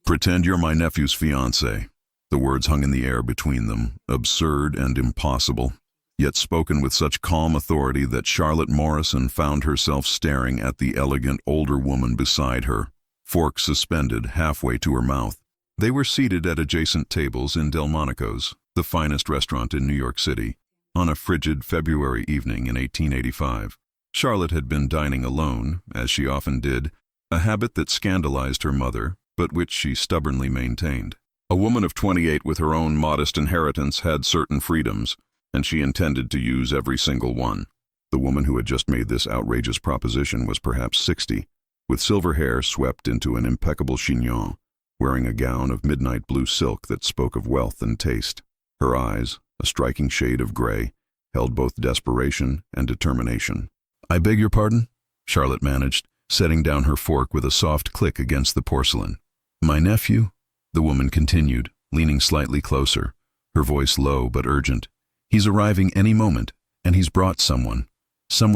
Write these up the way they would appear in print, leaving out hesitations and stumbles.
Pretend you're my nephew's fiancée. The words hung in the air between them, absurd and impossible, yet spoken with such calm authority that Charlotte Morrison found herself staring at the elegant older woman beside her, fork suspended halfway to her mouth. They were seated at adjacent tables in Delmonico's, the finest restaurant in New York City, on a frigid February evening in 1885. Charlotte had been dining alone, as she often did, a habit that scandalized her mother, but which she stubbornly maintained. A woman of 28 with her own modest inheritance had certain freedoms, and she intended to use every single one. The woman who had just made this outrageous proposition was perhaps 60, with silver hair swept into an impeccable chignon, wearing a gown of midnight blue silk that spoke of wealth and taste. Her eyes, a striking shade of gray, held both desperation and determination. "I beg your pardon?" Charlotte managed, setting down her fork with a soft click against the porcelain. "My nephew?" the woman continued, leaning slightly closer, her voice low but urgent. "He's arriving any moment, and he's brought someone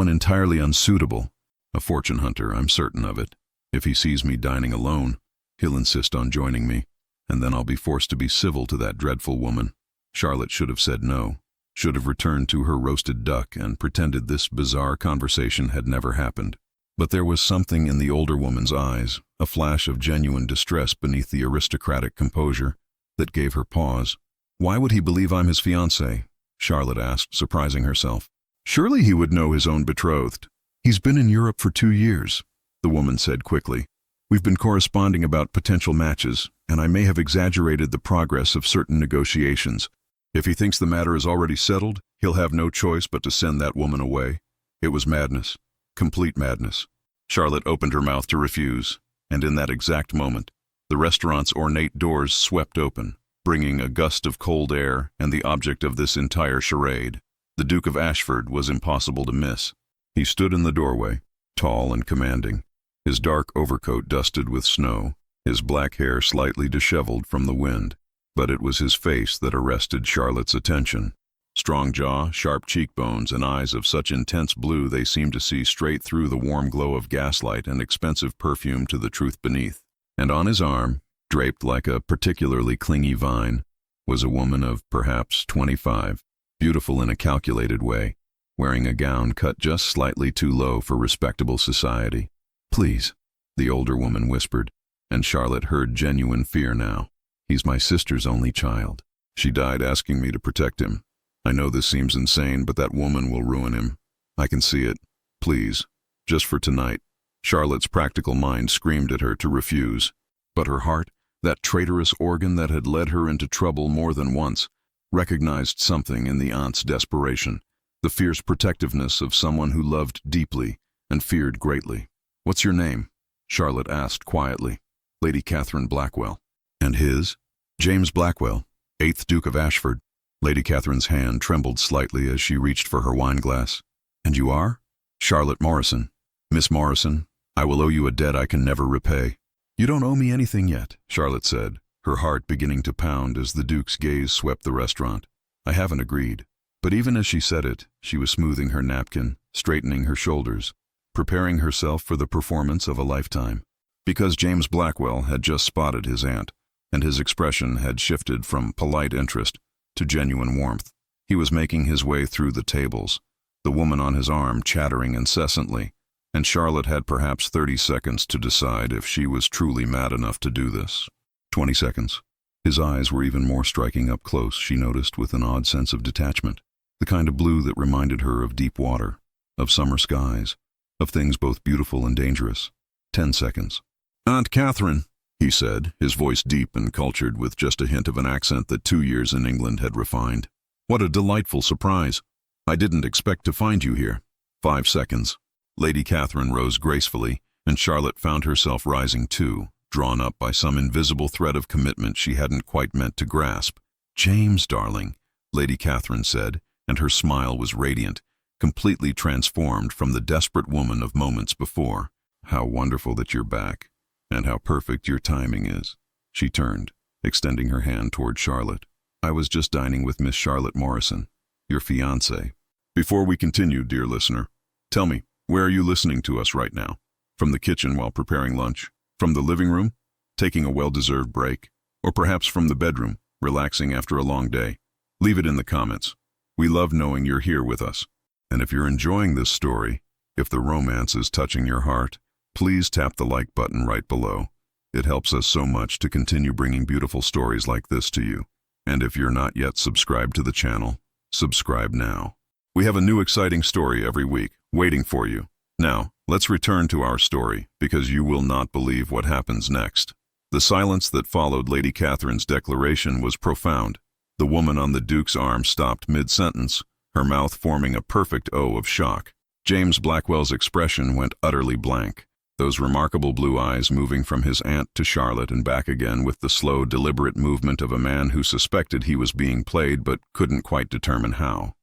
entirely unsuitable. A fortune hunter, I'm certain of it. If he sees me dining alone, he'll insist on joining me, and then I'll be forced to be civil to that dreadful woman." Charlotte should have said no, should have returned to her roasted duck and pretended this bizarre conversation had never happened. But there was something in the older woman's eyes, a flash of genuine distress beneath the aristocratic composure, that gave her pause. "Why would he believe I'm his fiancée?" Charlotte asked, surprising herself. "Surely he would know his own betrothed." "He's been in Europe for 2 years, the woman said quickly. "We've been corresponding about potential matches, and I may have exaggerated the progress of certain negotiations. If he thinks the matter is already settled, he'll have no choice but to send that woman away." It was madness. Complete madness. Charlotte opened her mouth to refuse, and in that exact moment, the restaurant's ornate doors swept open, bringing a gust of cold air and the object of this entire charade. The Duke of Ashford was impossible to miss. He stood in the doorway, tall and commanding, his dark overcoat dusted with snow, his black hair slightly disheveled from the wind. But it was his face that arrested Charlotte's attention. Strong jaw, sharp cheekbones, and eyes of such intense blue they seemed to see straight through the warm glow of gaslight and expensive perfume to the truth beneath. And on his arm, draped like a particularly clingy vine, was a woman of perhaps 25, beautiful in a calculated way, wearing a gown cut just slightly too low for respectable society. "Please," the older woman whispered, and Charlotte heard genuine fear now. "He's my sister's only child. She died asking me to protect him. I know this seems insane, but that woman will ruin him. I can see it. Please, just for tonight." Charlotte's practical mind screamed at her to refuse. But her heart, that traitorous organ that had led her into trouble more than once, recognized something in the aunt's desperation, the fierce protectiveness of someone who loved deeply and feared greatly. "What's your name?" Charlotte asked quietly. "Lady Catherine Blackwell." "And his?" "James Blackwell, 8th Duke of Ashford." Lady Catherine's hand trembled slightly as she reached for her wineglass. "And you are?" "Charlotte Morrison." "Miss Morrison, I will owe you a debt I can never repay." "You don't owe me anything yet," Charlotte said, her heart beginning to pound as the Duke's gaze swept the restaurant. "I haven't agreed." But even as she said it, she was smoothing her napkin, straightening her shoulders, preparing herself for the performance of a lifetime. Because James Blackwell had just spotted his aunt, and his expression had shifted from polite interest to genuine warmth. He was making his way through the tables, the woman on his arm chattering incessantly, and Charlotte had perhaps 30 seconds to decide if she was truly mad enough to do this. 20 seconds. His eyes were even more striking up close, she noticed with an odd sense of detachment, the kind of blue that reminded her of deep water, of summer skies, of things both beautiful and dangerous. 10 seconds. "Aunt Catherine," he said, his voice deep and cultured with just a hint of an accent that 2 years in England had refined. "What a delightful surprise. I didn't expect to find you here." 5 seconds. Lady Catherine rose gracefully, and Charlotte found herself rising too, drawn up by some invisible thread of commitment she hadn't quite meant to grasp. "James, darling," Lady Catherine said, and her smile was radiant, completely transformed from the desperate woman of moments before. "How wonderful that you're back. And how perfect your timing is." She turned, extending her hand toward Charlotte. "I was just dining with Miss Charlotte Morrison, your fiancée." Before we continue, dear listener, tell me, where are you listening to us right now? From the kitchen while preparing lunch? From the living room? taking a well-deserved break, or perhaps from the bedroom, relaxing after a long day? Leave it in the comments. We love knowing you're here with us. And if you're enjoying this story, if the romance is touching your heart, please tap the like button right below. It helps us so much to continue bringing beautiful stories like this to you. And if you're not yet subscribed to the channel, subscribe now. We have a new exciting story every week, waiting for you. Now, let's return to our story, because you will not believe what happens next. The silence that followed Lady Catherine's declaration was profound. The woman on the Duke's arm stopped mid-sentence, her mouth forming a perfect O of shock. James Blackwell's expression went utterly blank, those remarkable blue eyes moving from his aunt to Charlotte and back again with the slow, deliberate movement of a man who suspected he was being played but couldn't quite determine how.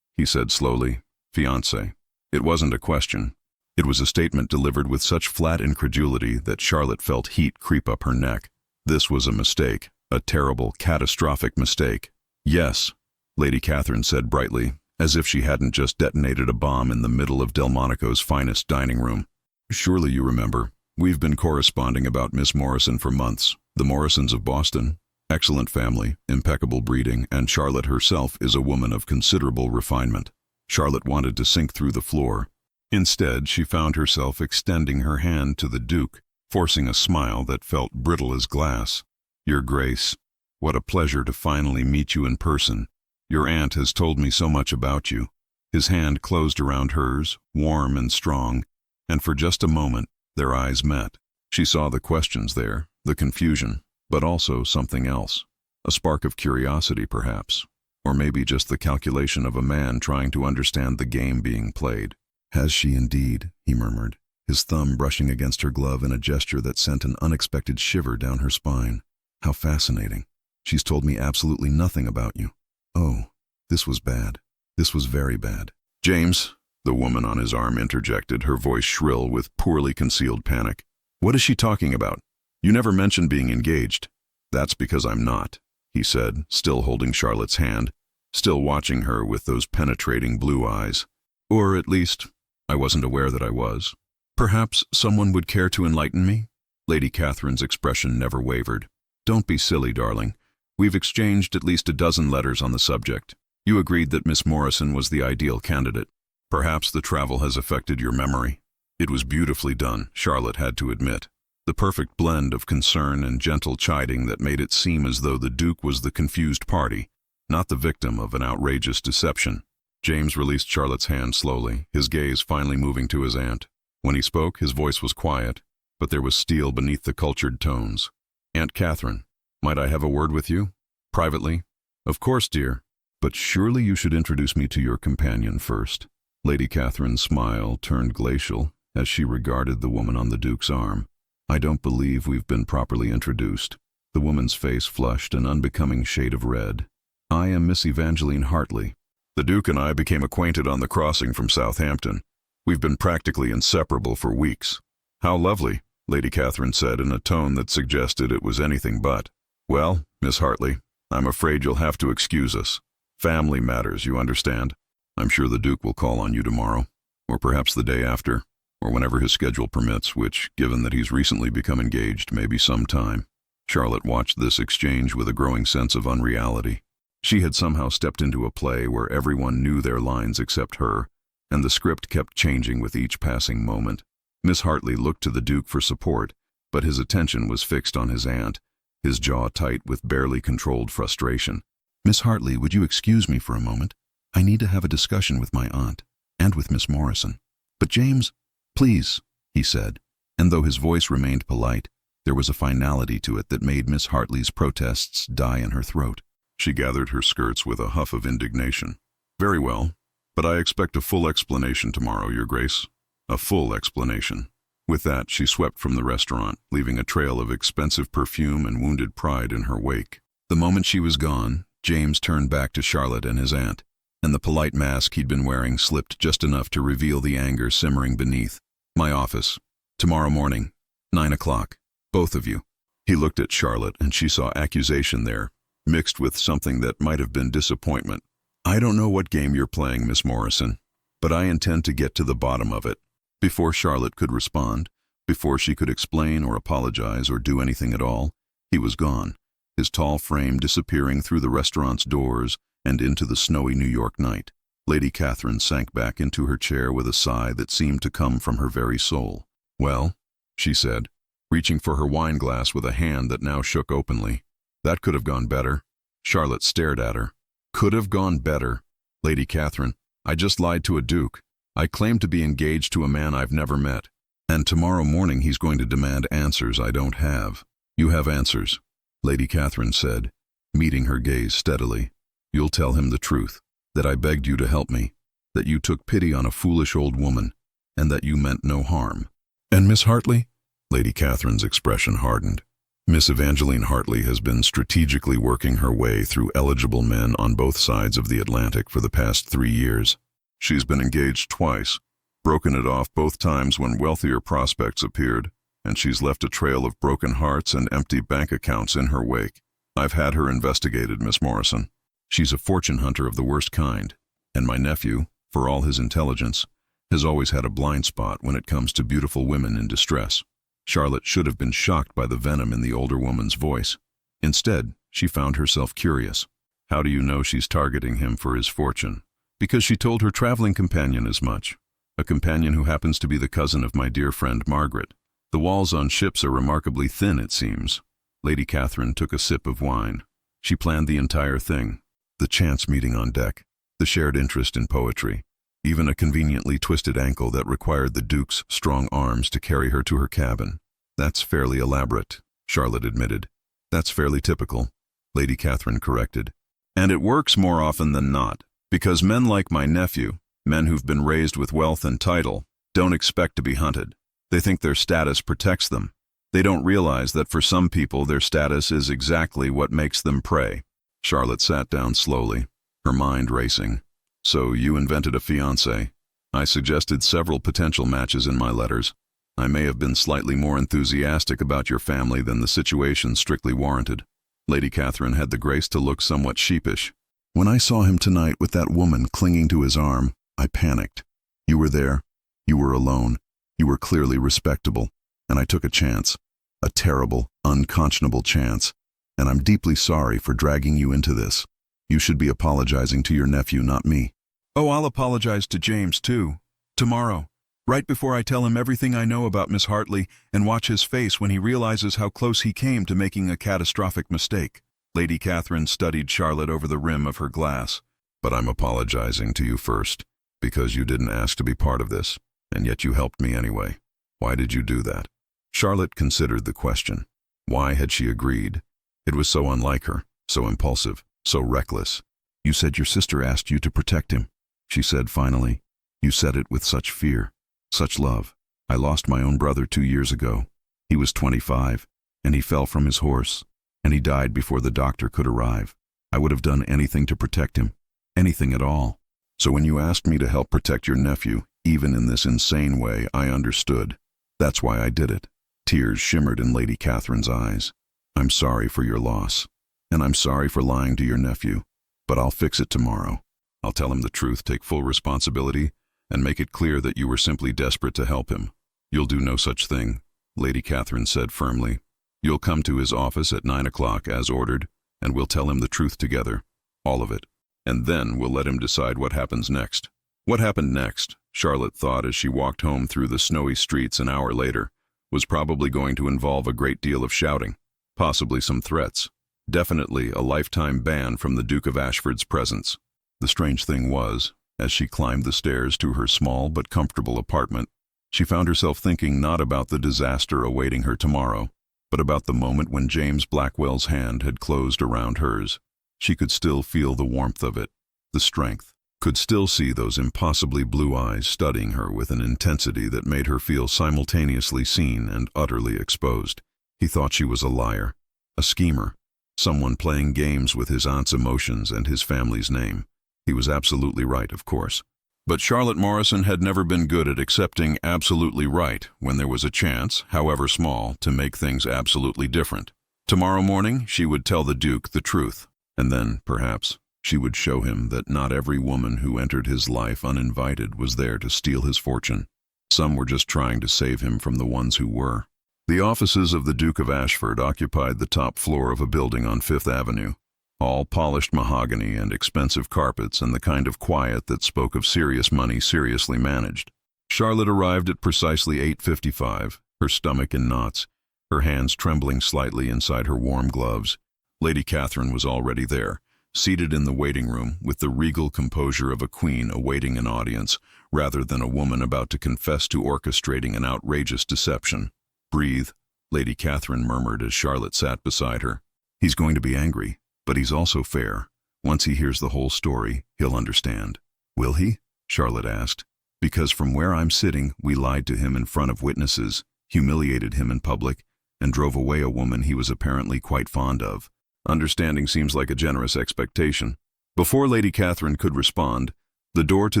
He said slowly, "Fiancé." It wasn't a question. It was a statement delivered with such flat incredulity that Charlotte felt heat creep up her neck. This was a mistake, a terrible, catastrophic mistake. "Yes," Lady Catherine said brightly, as if she hadn't just detonated a bomb in the middle of Delmonico's finest dining room. "Surely you remember, we've been corresponding about Miss Morrison for months. The Morrisons of Boston. Excellent family, impeccable breeding, and Charlotte herself is a woman of considerable refinement." Charlotte wanted to sink through the floor. Instead, she found herself extending her hand to the Duke, forcing a smile that felt brittle as glass. "Your Grace, what a pleasure to finally meet you in person. Your aunt has told me so much about you." His hand closed around hers, warm and strong, and for just a moment, their eyes met. She saw the questions there, the confusion, but also something else. A spark of curiosity, perhaps, or maybe just the calculation of a man trying to understand the game being played. "Has she indeed?" he murmured, his thumb brushing against her glove in a gesture that sent an unexpected shiver down her spine. "How fascinating. She's told me absolutely nothing about you. Oh, this was bad. This was very bad." "James," the woman on his arm interjected, her voice shrill with poorly concealed panic. "What is she talking about? You never mentioned being engaged." "That's because I'm not," he said, still holding Charlotte's hand, still watching her with those penetrating blue eyes. "Or at least, I wasn't aware that I was. Perhaps someone would care to enlighten me?" Lady Catherine's expression never wavered. "Don't be silly, darling. We've exchanged at least a dozen letters on the subject. You agreed that Miss Morrison was the ideal candidate. Perhaps the travel has affected your memory." It was beautifully done, Charlotte had to admit. The perfect blend of concern and gentle chiding that made it seem as though the Duke was the confused party, not the victim of an outrageous deception. James released Charlotte's hand slowly, his gaze finally moving to his aunt. When he spoke, his voice was quiet, but there was steel beneath the cultured tones. "Aunt Catherine, might I have a word with you? Privately?" "Of course, dear. But surely you should introduce me to your companion first." Lady Catherine's smile turned glacial as she regarded the woman on the Duke's arm. "I don't believe we've been properly introduced." The woman's face flushed an unbecoming shade of red. "I am Miss Evangeline Hartley. The Duke and I became acquainted on the crossing from Southampton. We've been practically inseparable for weeks." "How lovely," Lady Catherine said in a tone that suggested it was anything but. "Well, Miss Hartley, I'm afraid you'll have to excuse us. Family matters, you understand. I'm sure the Duke will call on you tomorrow, or perhaps the day after, or whenever his schedule permits, which, given that he's recently become engaged, may be some time." Charlotte watched this exchange with a growing sense of unreality. She had somehow stepped into a play where everyone knew their lines except her, and the script kept changing with each passing moment. Miss Hartley looked to the Duke for support, but his attention was fixed on his aunt, his jaw tight with barely controlled frustration. "Miss Hartley, would you excuse me for a moment? I need to have a discussion with my aunt, and with Miss Morrison." "But James—" "Please," he said, and though his voice remained polite, there was a finality to it that made Miss Hartley's protests die in her throat. She gathered her skirts with a huff of indignation. "Very well, but I expect a full explanation tomorrow, Your Grace. A full explanation." With that, she swept from the restaurant, leaving a trail of expensive perfume and wounded pride in her wake. The moment she was gone, James turned back to Charlotte and his aunt, and the polite mask he'd been wearing slipped just enough to reveal the anger simmering beneath. "My office. Tomorrow morning. 9 o'clock. Both of you." He looked at Charlotte, and she saw accusation there, mixed with something that might have been disappointment. "I don't know what game you're playing, Miss Morrison, but I intend to get to the bottom of it." Before Charlotte could respond, Before she could explain or apologize or do anything at all, he was gone, his tall frame disappearing through the restaurant's doors and into the snowy New York night. Lady Catherine sank back into her chair with a sigh that seemed to come from her very soul. "Well," she said, reaching for her wine glass with a hand that now shook openly. "That could have gone better." Charlotte stared at her. "Could have gone better? Lady Catherine, I just lied to a duke. I claim to be engaged to a man I've never met. And tomorrow morning he's going to demand answers I don't have." "You have answers," Lady Catherine said, meeting her gaze steadily. "You'll tell him the truth, that I begged you to help me, that you took pity on a foolish old woman, and that you meant no harm." "And Miss Hartley?" Lady Catherine's expression hardened. "Miss Evangeline Hartley has been strategically working her way through eligible men on both sides of the Atlantic for the past 3 years. She's been engaged twice, broken it off both times when wealthier prospects appeared, and she's left a trail of broken hearts and empty bank accounts in her wake. I've had her investigated, Miss Morrison. She's a fortune hunter of the worst kind, and my nephew, for all his intelligence, has always had a blind spot when it comes to beautiful women in distress." Charlotte should have been shocked by the venom in the older woman's voice. Instead, she found herself curious. "How do you know she's targeting him for his fortune?" "Because she told her traveling companion as much. A companion who happens to be the cousin of my dear friend Margaret. The walls on ships are remarkably thin, it seems." Lady Catherine took a sip of wine. She planned the entire thing. The chance meeting on deck, the shared interest in poetry, even a conveniently twisted ankle that required the Duke's strong arms to carry her to her cabin. "That's fairly elaborate," Charlotte admitted. "That's fairly typical," Lady Catherine corrected. "And it works more often than not, because men like my nephew, men who've been raised with wealth and title, don't expect to be hunted. They think their status protects them. They don't realize that for some people their status is exactly what makes them prey." Charlotte sat down slowly, her mind racing. "So you invented a fiancé. I suggested several potential matches in my letters. I may have been slightly more enthusiastic about your family than the situation strictly warranted." Lady Catherine had the grace to look somewhat sheepish. "When I saw him tonight with that woman clinging to his arm, I panicked. You were there. You were alone. You were clearly respectable. And I took a chance. A terrible, unconscionable chance. And I'm deeply sorry for dragging you into this. You should be apologizing to your nephew, not me." "Oh, I'll apologize to James, too. Tomorrow. Right before I tell him everything I know about Miss Hartley and watch his face when he realizes how close he came to making a catastrophic mistake." Lady Catherine studied Charlotte over the rim of her glass. "But I'm apologizing to you first, because you didn't ask to be part of this, and yet you helped me anyway. Why did you do that?" Charlotte considered the question. Why had she agreed? It was so unlike her, so impulsive, so reckless. "You said your sister asked you to protect him," she said finally. "You said it with such fear, such love. I lost my own brother 2 years ago. He was 25, and he fell from his horse, and he died before the doctor could arrive. I would have done anything to protect him, anything at all. So when you asked me to help protect your nephew, even in this insane way, I understood. That's why I did it." Tears shimmered in Lady Catherine's eyes. "I'm sorry for your loss, and I'm sorry for lying to your nephew, but I'll fix it tomorrow. I'll tell him the truth, take full responsibility, and make it clear that you were simply desperate to help him." "You'll do no such thing," Lady Catherine said firmly. "You'll come to his office at 9 o'clock as ordered, and we'll tell him the truth together, all of it. And then we'll let him decide what happens next." What happened next, Charlotte thought as she walked home through the snowy streets an hour later, was probably going to involve a great deal of shouting, possibly some threats, definitely a lifetime ban from the Duke of Ashford's presence. The strange thing was, as she climbed the stairs to her small but comfortable apartment, she found herself thinking not about the disaster awaiting her tomorrow, but about the moment when James Blackwell's hand had closed around hers. She could still feel the warmth of it, the strength, could still see those impossibly blue eyes studying her with an intensity that made her feel simultaneously seen and utterly exposed. He thought she was a liar, a schemer, someone playing games with his aunt's emotions and his family's name. He was absolutely right, of course. But Charlotte Morrison had never been good at accepting absolutely right when there was a chance, however small, to make things absolutely different. Tomorrow morning, she would tell the Duke the truth, and then, perhaps, she would show him that not every woman who entered his life uninvited was there to steal his fortune. Some were just trying to save him from the ones who were. The offices of the Duke of Ashford occupied the top floor of a building on Fifth Avenue. All polished mahogany and expensive carpets and the kind of quiet that spoke of serious money seriously managed. Charlotte arrived at precisely 8:55, her stomach in knots, her hands trembling slightly inside her warm gloves. Lady Catherine was already there, seated in the waiting room with the regal composure of a queen awaiting an audience, rather than a woman about to confess to orchestrating an outrageous deception. "Breathe," Lady Catherine murmured as Charlotte sat beside her. "He's going to be angry, but he's also fair. Once he hears the whole story, he'll understand." "Will he?" Charlotte asked. "Because from where I'm sitting, we lied to him in front of witnesses, humiliated him in public, and drove away a woman he was apparently quite fond of. Understanding seems like a generous expectation." Before Lady Catherine could respond, the door to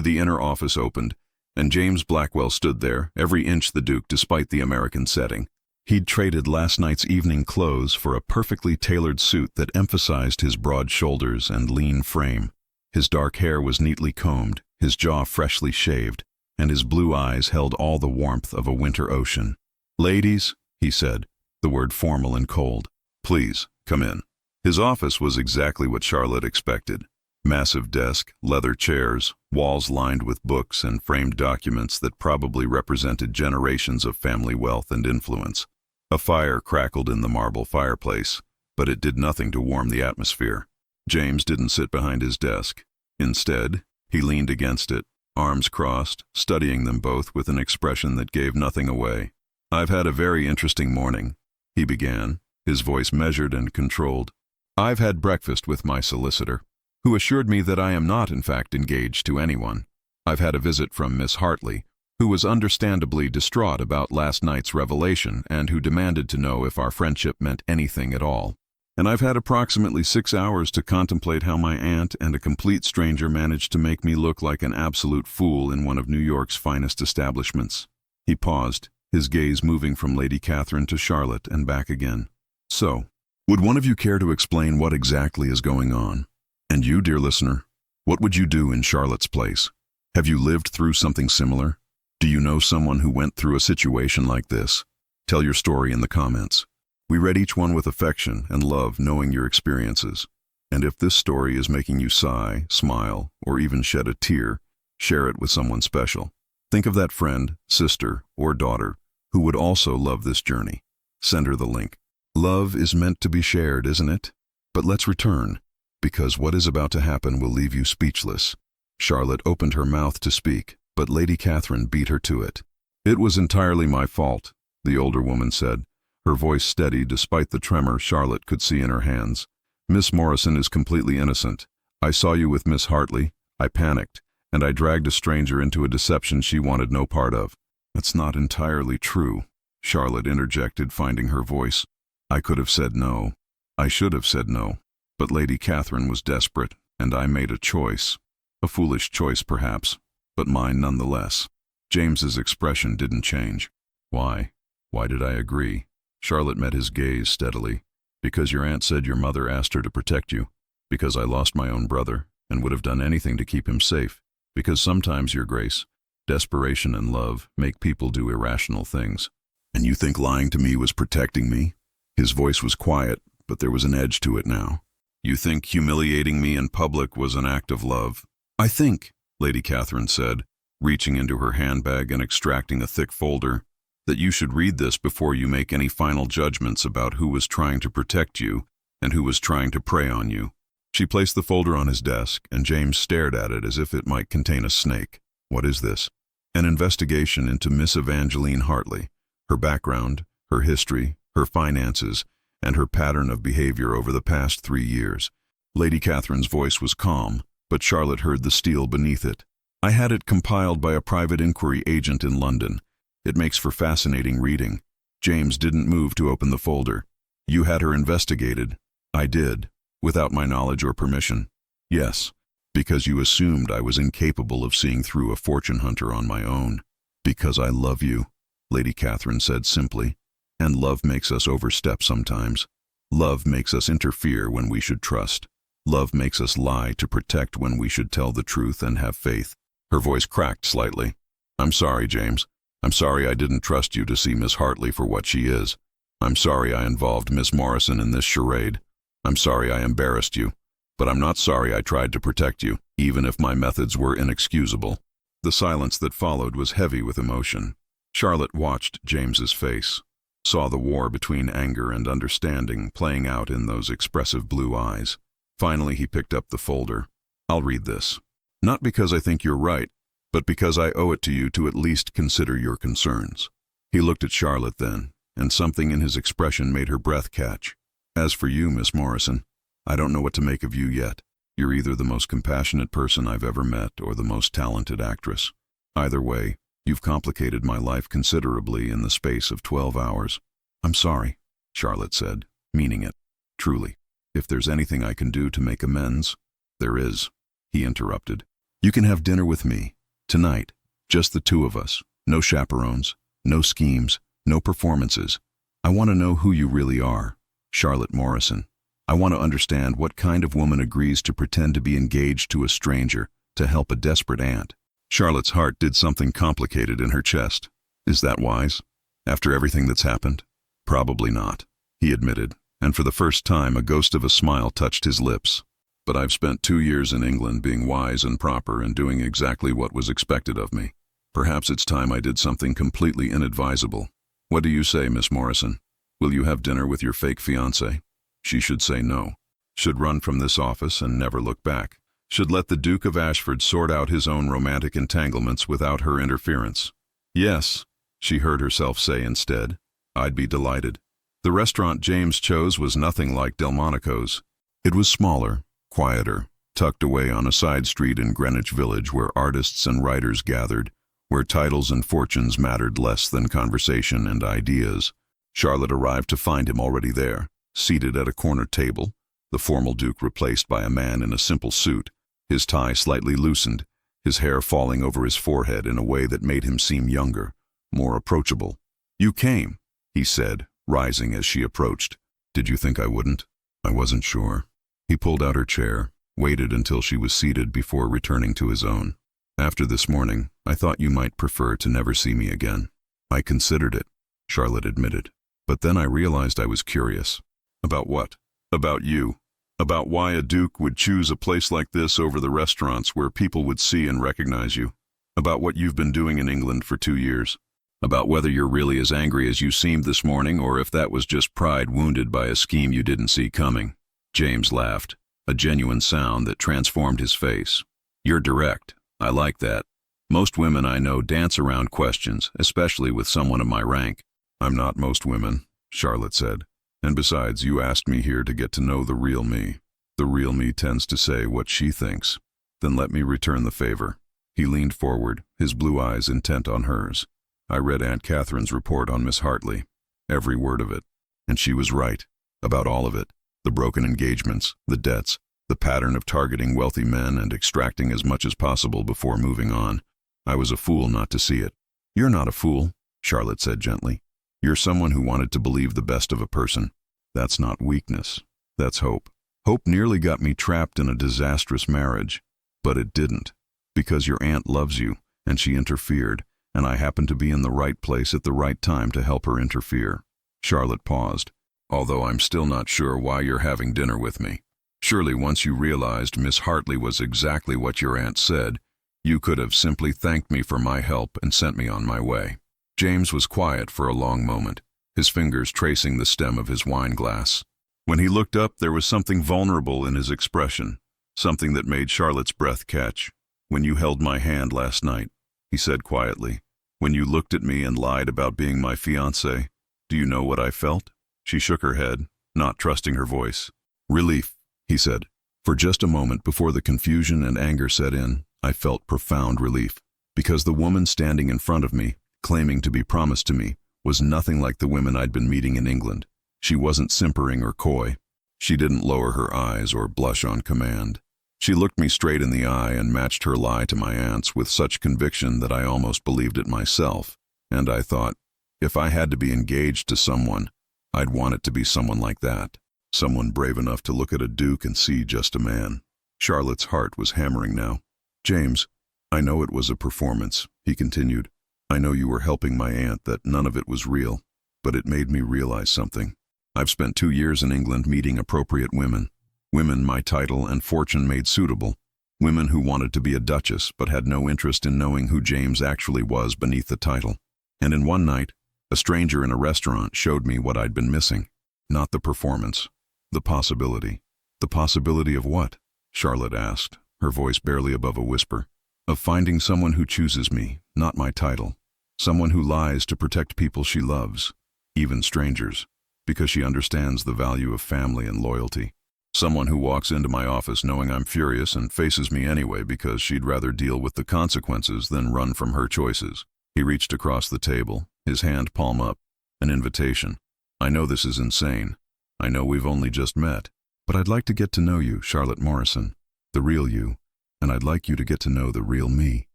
the inner office opened, and James Blackwell stood there, every inch the Duke despite the American setting. He'd traded last night's evening clothes for a perfectly tailored suit that emphasized his broad shoulders and lean frame. His dark hair was neatly combed, his jaw freshly shaved, and his blue eyes held all the warmth of a winter ocean. "Ladies," he said, the word formal and cold, "please, come in." His office was exactly what Charlotte expected. Massive desk, leather chairs, walls lined with books and framed documents that probably represented generations of family wealth and influence. A fire crackled in the marble fireplace, but it did nothing to warm the atmosphere. James didn't sit behind his desk. Instead, he leaned against it, arms crossed, studying them both with an expression that gave nothing away. "I've had a very interesting morning," he began, his voice measured and controlled. "I've had breakfast with my solicitor, who assured me that I am not in fact engaged to anyone. I've had a visit from Miss Hartley, who was understandably distraught about last night's revelation and who demanded to know if our friendship meant anything at all. And I've had approximately 6 hours to contemplate how my aunt and a complete stranger managed to make me look like an absolute fool in one of New York's finest establishments." He paused, his gaze moving from Lady Catherine to Charlotte and back again. "So, would one of you care to explain what exactly is going on? And you, dear listener, what would you do in Charlotte's place? Have you lived through something similar? Do you know someone who went through a situation like this? Tell your story in the comments. We read each one with affection and love knowing your experiences. And if this story is making you sigh, smile, or even shed a tear, share it with someone special. Think of that friend, sister, or daughter who would also love this journey. Send her the link. Love is meant to be shared, isn't it? But let's return, because what is about to happen will leave you speechless. Charlotte opened her mouth to speak, but Lady Catherine beat her to it. "It was entirely my fault," the older woman said, her voice steady despite the tremor Charlotte could see in her hands. "Miss Morrison is completely innocent. I saw you with Miss Hartley. I panicked, and I dragged a stranger into a deception she wanted no part of." "That's not entirely true," Charlotte interjected, finding her voice. "I could have said no. I should have said no. But Lady Catherine was desperate, and I made a choice. A foolish choice, perhaps, but mine nonetheless." James's expression didn't change. "Why? Why did I agree?" Charlotte met his gaze steadily. "Because your aunt said your mother asked her to protect you. Because I lost my own brother, and would have done anything to keep him safe. Because sometimes, Your Grace, desperation and love make people do irrational things." "And you think lying to me was protecting me?" His voice was quiet, but there was an edge to it now. "You think humiliating me in public was an act of love?" "I think," Lady Catherine said, reaching into her handbag and extracting a thick folder, "that you should read this before you make any final judgments about who was trying to protect you and who was trying to prey on you." She placed the folder on his desk, and James stared at it as if it might contain a snake. "What is this?" "An investigation into Miss Evangeline Hartley, her background, her history, her finances, and her pattern of behavior over the past 3 years. Lady Catherine's voice was calm, but Charlotte heard the steel beneath it. "I had it compiled by a private inquiry agent in London. It makes for fascinating reading." James didn't move to open the folder. "You had her investigated?" "I did, without my knowledge or permission." "Yes, because you assumed I was incapable of seeing through a fortune hunter on my own." "Because I love you," Lady Catherine said simply. "And love makes us overstep sometimes. Love makes us interfere when we should trust. Love makes us lie to protect when we should tell the truth and have faith." Her voice cracked slightly. "I'm sorry, James. I'm sorry I didn't trust you to see Miss Hartley for what she is. I'm sorry I involved Miss Morrison in this charade. I'm sorry I embarrassed you. But I'm not sorry I tried to protect you, even if my methods were inexcusable." The silence that followed was heavy with emotion. Charlotte watched James's face, saw the war between anger and understanding playing out in those expressive blue eyes. Finally, he picked up the folder. "I'll read this. Not because I think you're right, but because I owe it to you to at least consider your concerns." He looked at Charlotte then, and something in his expression made her breath catch. "As for you, Miss Morrison, I don't know what to make of you yet. You're either the most compassionate person I've ever met or the most talented actress. Either way, you've complicated my life considerably in the space of 12 hours. I'm sorry," Charlotte said, meaning it. "Truly. If there's anything I can do to make amends—" "There is," he interrupted. "You can have dinner with me, tonight, just the two of us. No chaperones, no schemes, no performances. I want to know who you really are, Charlotte Morrison. I want to understand what kind of woman agrees to pretend to be engaged to a stranger to help a desperate aunt." Charlotte's heart did something complicated in her chest. "Is that wise? After everything that's happened?" "Probably not," he admitted, and for the first time a ghost of a smile touched his lips. "But I've spent 2 years in England being wise and proper and doing exactly what was expected of me. Perhaps it's time I did something completely inadvisable. What do you say, Miss Morrison? Will you have dinner with your fake fiancé?" She should say no. Should run from this office and never look back. Should let the Duke of Ashford sort out his own romantic entanglements without her interference. "Yes," she heard herself say instead. "I'd be delighted." The restaurant James chose was nothing like Delmonico's. It was smaller, quieter, tucked away on a side street in Greenwich Village where artists and writers gathered, where titles and fortunes mattered less than conversation and ideas. Charlotte arrived to find him already there, seated at a corner table, the formal Duke replaced by a man in a simple suit, his tie slightly loosened, his hair falling over his forehead in a way that made him seem younger, more approachable. "You came," he said, rising as she approached. "Did you think I wouldn't?" "I wasn't sure." He pulled out her chair, waited until she was seated before returning to his own. "After this morning, I thought you might prefer to never see me again." "I considered it," Charlotte admitted. "But then I realized I was curious." "About what?" "About you. About why a duke would choose a place like this over the restaurants where people would see and recognize you. About what you've been doing in England for 2 years. About whether you're really as angry as you seemed this morning or if that was just pride wounded by a scheme you didn't see coming." James laughed, a genuine sound that transformed his face. "You're direct. I like that. Most women I know dance around questions, especially with someone of my rank." "I'm not most women," Charlotte said. "And besides, you asked me here to get to know the real me. The real me tends to say what she thinks. Then let me return the favor." He leaned forward, his blue eyes intent on hers. "I read Aunt Catherine's report on Miss Hartley. Every word of it. And she was right. About all of it. The broken engagements, the debts, the pattern of targeting wealthy men and extracting as much as possible before moving on. I was a fool not to see it." "You're not a fool," Charlotte said gently. "You're someone who wanted to believe the best of a person. That's not weakness. That's hope. Hope nearly got me trapped in a disastrous marriage. But it didn't. Because your aunt loves you, and she interfered, and I happened to be in the right place at the right time to help her interfere." Charlotte paused. "Although I'm still not sure why you're having dinner with me. Surely once you realized Miss Hartley was exactly what your aunt said, you could have simply thanked me for my help and sent me on my way." James was quiet for a long moment, his fingers tracing the stem of his wine glass. When he looked up, there was something vulnerable in his expression, something that made Charlotte's breath catch. "When you held my hand last night," he said quietly, "when you looked at me and lied about being my fiancé, do you know what I felt?" She shook her head, not trusting her voice. "Relief," he said. "For just a moment before the confusion and anger set in, I felt profound relief, because the woman standing in front of me, claiming to be promised to me, was nothing like the women I'd been meeting in England. She wasn't simpering or coy. She didn't lower her eyes or blush on command. She looked me straight in the eye and matched her lie to my aunt's with such conviction that I almost believed it myself. And I thought, if I had to be engaged to someone, I'd want it to be someone like that. Someone brave enough to look at a duke and see just a man." Charlotte's heart was hammering now. "James, I know it was a performance," he continued, I know you were helping my aunt, that none of it was real, but it made me realize something. I've spent 2 years in England meeting appropriate women. Women my title and fortune made suitable. Women who wanted to be a duchess but had no interest in knowing who James actually was beneath the title. And in one night, a stranger in a restaurant showed me what I'd been missing. Not the performance, the possibility. The possibility of what? Charlotte asked, her voice barely above a whisper. Of finding someone who chooses me, not my title. Someone who lies to protect people she loves, even strangers, because she understands the value of family and loyalty. Someone who walks into my office knowing I'm furious and faces me anyway because she'd rather deal with the consequences than run from her choices. He reached across the table, his hand palm up. An invitation. I know this is insane. I know we've only just met. But I'd like to get to know you, Charlotte Morrison. The real you. And I'd like you to get to know the real me.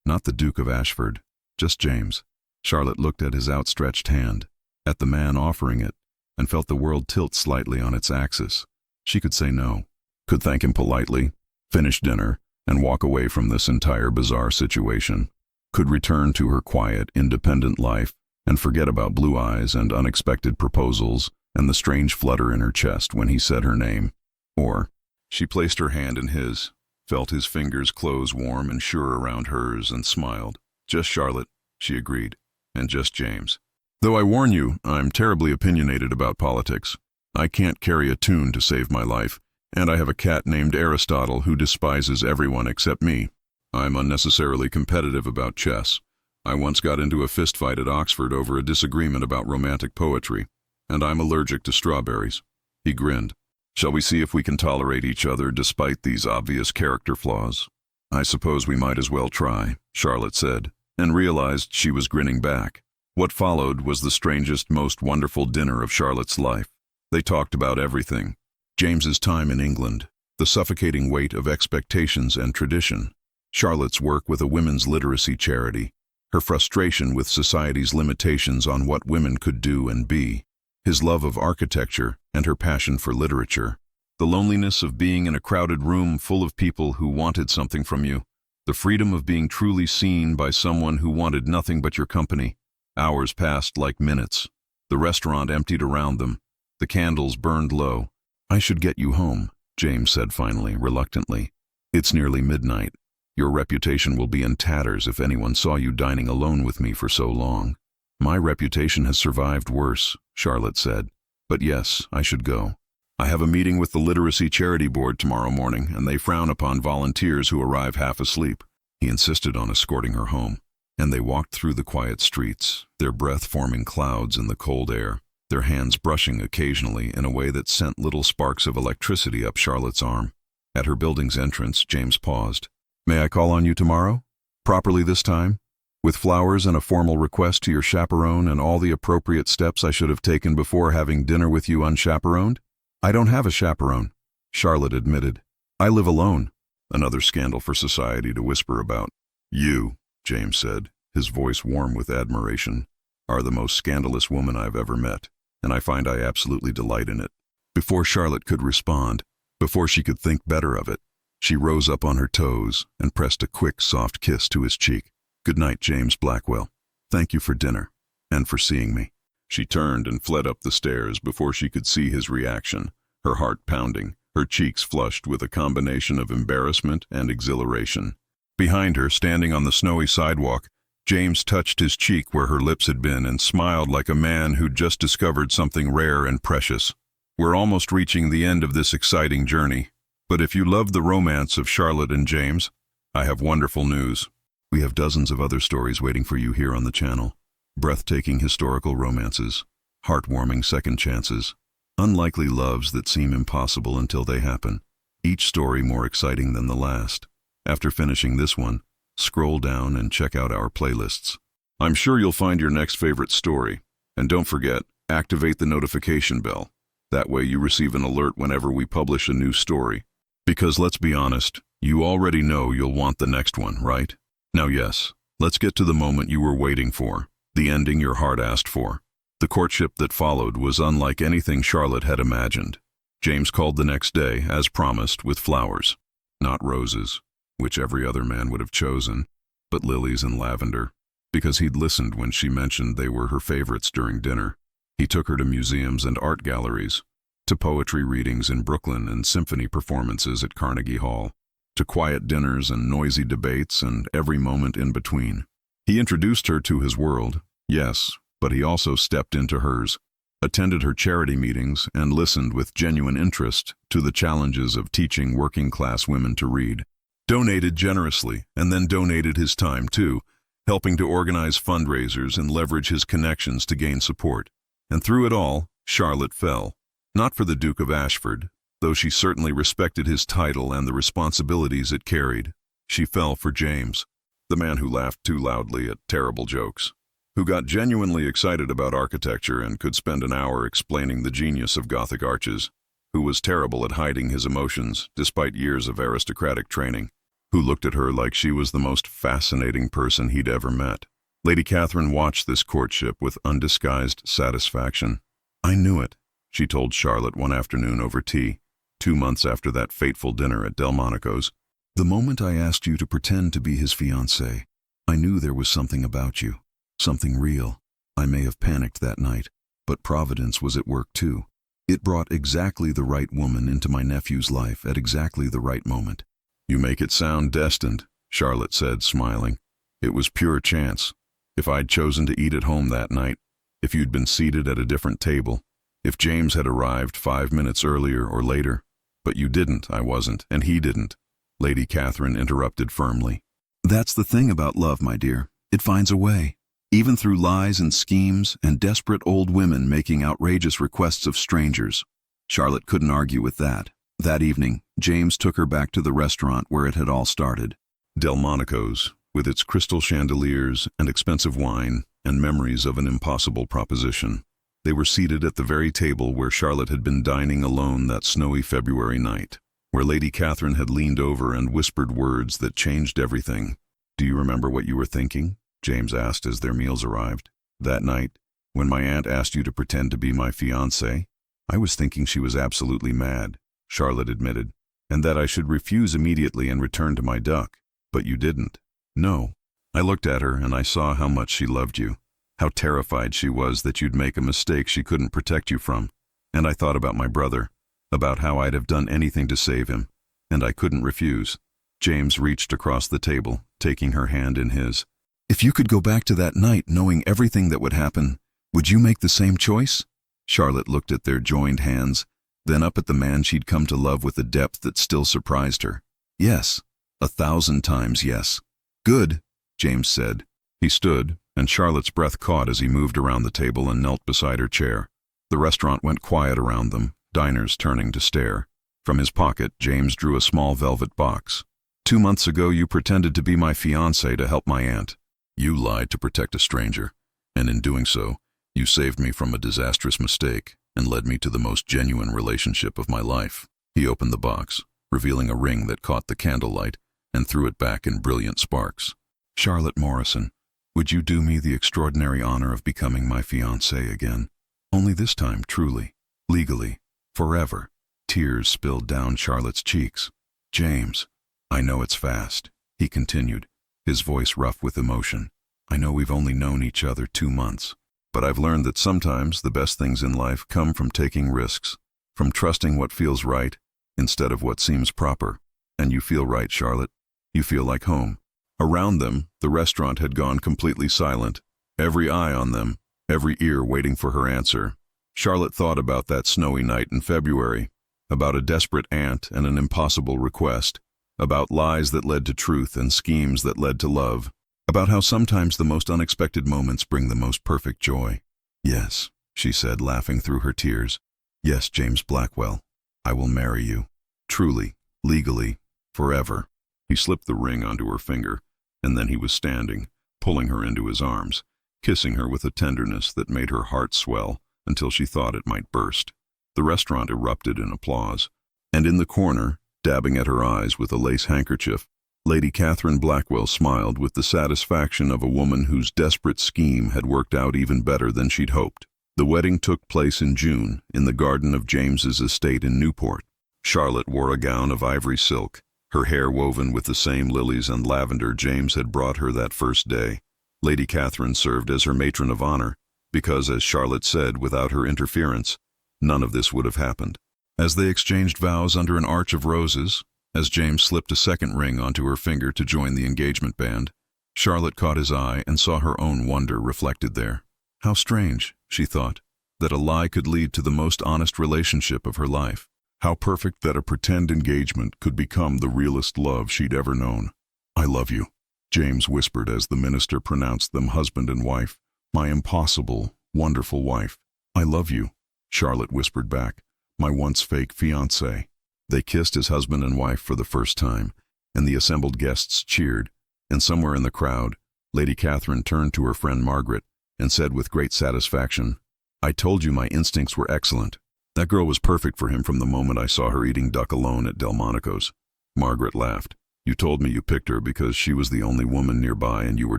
Not the Duke of Ashford. Just James. Charlotte looked at his outstretched hand, at the man offering it, and felt the world tilt slightly on its axis. She could say no, could thank him politely, finish dinner, and walk away from this entire bizarre situation. Could return to her quiet, independent life and forget about blue eyes and unexpected proposals and the strange flutter in her chest when he said her name. Or, she placed her hand in his, felt his fingers close warm and sure around hers, and smiled. Just Charlotte, she agreed, and just James. Though I warn you, I'm terribly opinionated about politics. I can't carry a tune to save my life, and I have a cat named Aristotle who despises everyone except me. I'm unnecessarily competitive about chess. I once got into a fistfight at Oxford over a disagreement about romantic poetry, and I'm allergic to strawberries. He grinned. Shall we see if we can tolerate each other despite these obvious character flaws? I suppose we might as well try, Charlotte said, and realized she was grinning back. What followed was the strangest, most wonderful dinner of Charlotte's life. They talked about everything. James's time in England, the suffocating weight of expectations and tradition, Charlotte's work with a women's literacy charity, her frustration with society's limitations on what women could do and be, his love of architecture and her passion for literature, the loneliness of being in a crowded room full of people who wanted something from you, the freedom of being truly seen by someone who wanted nothing but your company. Hours passed like minutes. The restaurant emptied around them. The candles burned low. I should get you home, James said finally, reluctantly. It's nearly midnight. Your reputation will be in tatters if anyone saw you dining alone with me for so long. My reputation has survived worse, Charlotte said. But yes, I should go. I have a meeting with the Literacy Charity Board tomorrow morning, and they frown upon volunteers who arrive half asleep. He insisted on escorting her home, and they walked through the quiet streets, their breath forming clouds in the cold air, their hands brushing occasionally in a way that sent little sparks of electricity up Charlotte's arm. At her building's entrance, James paused. May I call on you tomorrow? Properly this time? With flowers and a formal request to your chaperone and all the appropriate steps I should have taken before having dinner with you unchaperoned? I don't have a chaperone, Charlotte admitted. I live alone. Another scandal for society to whisper about. You, James said, his voice warm with admiration, are the most scandalous woman I've ever met, and I find I absolutely delight in it. Before Charlotte could respond, before she could think better of it, she rose up on her toes and pressed a quick, soft kiss to his cheek. Good night, James Blackwell. Thank you for dinner, and for seeing me. She turned and fled up the stairs before she could see his reaction, her heart pounding, her cheeks flushed with a combination of embarrassment and exhilaration. Behind her, standing on the snowy sidewalk, James touched his cheek where her lips had been and smiled like a man who'd just discovered something rare and precious. We're almost reaching the end of this exciting journey. But if you love the romance of Charlotte and James, I have wonderful news. We have dozens of other stories waiting for you here on the channel. Breathtaking historical romances, heartwarming second chances, unlikely loves that seem impossible until they happen, each story more exciting than the last. After finishing this one, scroll down and check out our playlists. I'm sure you'll find your next favorite story. And don't forget, activate the notification bell. That way you receive an alert whenever we publish a new story. Because let's be honest, you already know you'll want the next one, right? Now yes, let's get to the moment you were waiting for, the ending your heart asked for. The courtship that followed was unlike anything Charlotte had imagined. James called the next day, as promised, with flowers. Not roses, which every other man would have chosen, but lilies and lavender. because he'd listened when she mentioned they were her favorites during dinner. He took her to museums and art galleries, to poetry readings in Brooklyn and symphony performances at Carnegie Hall, to quiet dinners and noisy debates and every moment in between. He introduced her to his world, yes, but he also stepped into hers, attended her charity meetings, and listened with genuine interest to the challenges of teaching working-class women to read. Donated generously, and then donated his time too, helping to organize fundraisers and leverage his connections to gain support. And through it all, Charlotte fell. Not for the Duke of Ashford, though she certainly respected his title and the responsibilities it carried. She fell for James, the man who laughed too loudly at terrible jokes, who got genuinely excited about architecture and could spend an hour explaining the genius of Gothic arches, who was terrible at hiding his emotions despite years of aristocratic training, who looked at her like she was the most fascinating person he'd ever met. Lady Catherine watched this courtship with undisguised satisfaction. "I knew it," she told Charlotte one afternoon over tea, 2 months after that fateful dinner at Delmonico's. "The moment I asked you to pretend to be his fiancée, I knew there was something about you, something real. I may have panicked that night, but Providence was at work too. It brought exactly the right woman into my nephew's life at exactly the right moment." "You make it sound destined," Charlotte said, smiling. "It was pure chance. If I'd chosen to eat at home that night, if you'd been seated at a different table, if James had arrived 5 minutes earlier or later, but you didn't, I wasn't, and he didn't," Lady Catherine interrupted firmly. "That's the thing about love, my dear. It finds a way. Even through lies and schemes and desperate old women making outrageous requests of strangers." Charlotte couldn't argue with that. That evening, James took her back to the restaurant where it had all started. Delmonico's, with its crystal chandeliers and expensive wine and memories of an impossible proposition. They were seated at the very table where Charlotte had been dining alone that snowy February night, where Lady Catherine had leaned over and whispered words that changed everything. "Do you remember what you were thinking?" James asked as their meals arrived. "That night, when my aunt asked you to pretend to be my fiancé?" "I was thinking she was absolutely mad," Charlotte admitted, "and that I should refuse immediately and return to my duck. But you didn't." "No. I looked at her and I saw how much she loved you, how terrified she was that you'd make a mistake she couldn't protect you from. And I thought about my brother, about how I'd have done anything to save him, and I couldn't refuse." James reached across the table, taking her hand in his. "If you could go back to that night knowing everything that would happen, would you make the same choice?" Charlotte looked at their joined hands, then up at the man she'd come to love with a depth that still surprised her. "Yes, 1,000 times yes." "Good," James said. He stood, and Charlotte's breath caught as he moved around the table and knelt beside her chair. The restaurant went quiet around them, diners turning to stare. From his pocket, James drew a small velvet box. "2 months ago you pretended to be my fiancé to help my aunt. You lied to protect a stranger, and in doing so, you saved me from a disastrous mistake and led me to the most genuine relationship of my life." He opened the box, revealing a ring that caught the candlelight and threw it back in brilliant sparks. "Charlotte Morrison, would you do me the extraordinary honor of becoming my fiancée again? Only this time, truly, legally, forever." Tears spilled down Charlotte's cheeks. "James, I know it's fast," he continued, his voice rough with emotion. "I know we've only known each other 2 months, but I've learned that sometimes the best things in life come from taking risks, from trusting what feels right instead of what seems proper. And you feel right, Charlotte. You feel like home." Around them, the restaurant had gone completely silent, every eye on them, every ear waiting for her answer. Charlotte thought about that snowy night in February, about a desperate aunt and an impossible request, about lies that led to truth and schemes that led to love, about how sometimes the most unexpected moments bring the most perfect joy. "Yes," she said, laughing through her tears. "Yes, James Blackwell, I will marry you. Truly, legally, forever." He slipped the ring onto her finger, and then he was standing, pulling her into his arms, kissing her with a tenderness that made her heart swell until she thought it might burst. The restaurant erupted in applause, and in the corner, dabbing at her eyes with a lace handkerchief, Lady Catherine Blackwell smiled with the satisfaction of a woman whose desperate scheme had worked out even better than she'd hoped. The wedding took place in June in the garden of James's estate in Newport. Charlotte wore a gown of ivory silk, her hair woven with the same lilies and lavender James had brought her that first day. Lady Catherine served as her matron of honor, because, as Charlotte said, without her interference, none of this would have happened. As they exchanged vows under an arch of roses, as James slipped a second ring onto her finger to join the engagement band, Charlotte caught his eye and saw her own wonder reflected there. How strange, she thought, that a lie could lead to the most honest relationship of her life. How perfect that a pretend engagement could become the realest love she'd ever known. "I love you," James whispered as the minister pronounced them husband and wife. "My impossible, wonderful wife." "I love you," Charlotte whispered back. "My once fake fiancé." They kissed as husband and wife for the first time, and the assembled guests cheered, and somewhere in the crowd, Lady Catherine turned to her friend Margaret and said with great satisfaction, "I told you my instincts were excellent. That girl was perfect for him from the moment I saw her eating duck alone at Delmonico's." Margaret laughed. "You told me you picked her because she was the only woman nearby and you were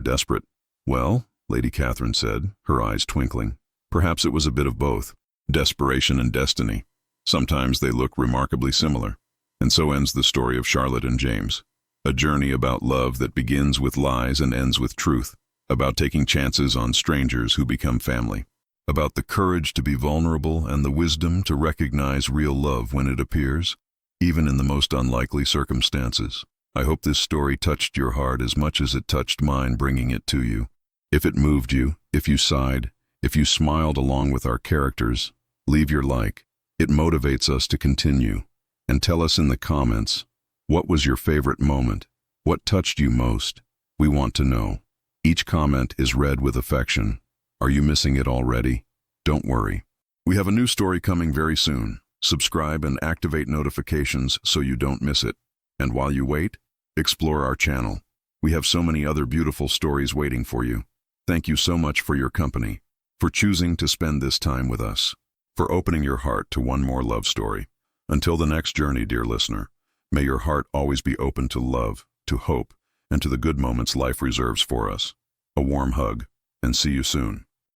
desperate." "Well," Lady Catherine said, her eyes twinkling, "perhaps it was a bit of both. Desperation and destiny. Sometimes they look remarkably similar." And so ends the story of Charlotte and James. A journey about love that begins with lies and ends with truth. About taking chances on strangers who become family. About the courage to be vulnerable and the wisdom to recognize real love when it appears, even in the most unlikely circumstances. I hope this story touched your heart as much as it touched mine bringing it to you. If it moved you, if you sighed, if you smiled along with our characters, leave your like. It motivates us to continue. And tell us in the comments, what was your favorite moment? What touched you most? We want to know. Each comment is read with affection. Are you missing it already? Don't worry. We have a new story coming very soon. Subscribe and activate notifications so you don't miss it. And while you wait, explore our channel. We have so many other beautiful stories waiting for you. Thank you so much for your company, for choosing to spend this time with us, for opening your heart to one more love story. Until the next journey, dear listener, may your heart always be open to love, to hope, and to the good moments life reserves for us. A warm hug, and see you soon.